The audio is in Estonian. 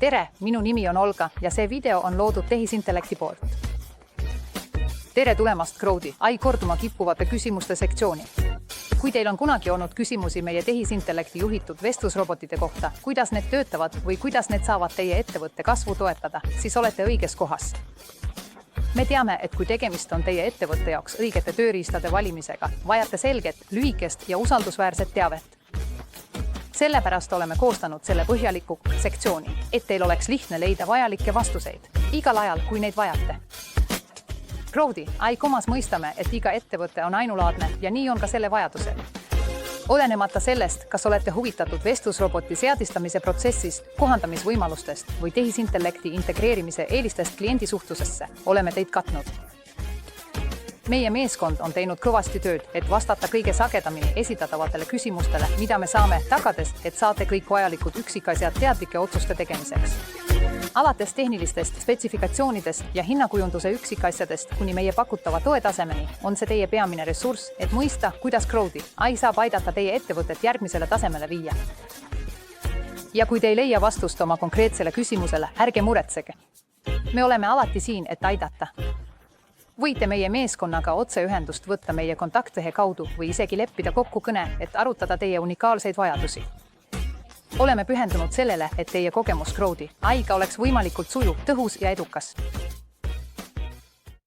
tere, minu nimi on Olga ja see video on loodud tehisintellekti poolt. Tere tulemast Crowdi AI korduma kippuvate küsimuste sektsiooni. Kui teil on kunagi olnud küsimusi meie tehisintellekti juhitud vestlusrobotite kohta, kuidas need töötavad või kuidas need saavad teie ettevõtte kasvu toetada, siis olete õiges kohas. Me teame, et kui tegemist on teie ettevõtte jaoks õigete tööriistade valimisega, vajate selget, lühikest ja usaldusväärset teavet. Sellepärast oleme koostanud selle põhjaliku sektsiooni, et teil oleks lihtne leida vajalikke vastuseid igal ajal, kui neid vajate. Crowdi AI-komas mõistame, et iga ettevõte on ainulaadne ja nii on ka selle vajadused. Olenemata sellest, kas olete huvitatud vestlusroboti seadistamise protsessist, kohandamisvõimalustest või tehisintellekti integreerimise eelistest kliendisuhtlusesse, oleme teid katnud. Meie meeskond on teinud kõvasti tööd, et vastata kõige sagedamini esitatavatele küsimustele, mida me saame, tagades, et saate kõik vajalikud üksikasjad teadlike otsuste tegemiseks. Alates tehnilistest spetsifikatsioonidest ja hinnakujunduse üksikasjadest kuni meie pakutava toetasemeni on see teie peamine ressurss, et mõista, kuidas Crowdi AI saab aidata teie ettevõtet järgmisele tasemele viia. Ja kui te ei leia vastust oma konkreetsele küsimusele, ärge muretsege. Me oleme alati siin, et aidata. Võite meie meeskonnaga otseühendust võtta meie kontaktlehe kaudu või isegi leppida kokku kõne, et arutada teie unikaalseid vajadusi. Oleme pühendunud sellele, et teie kogemus Crowdi AI-ga oleks võimalikult sujuv, tõhus ja edukas.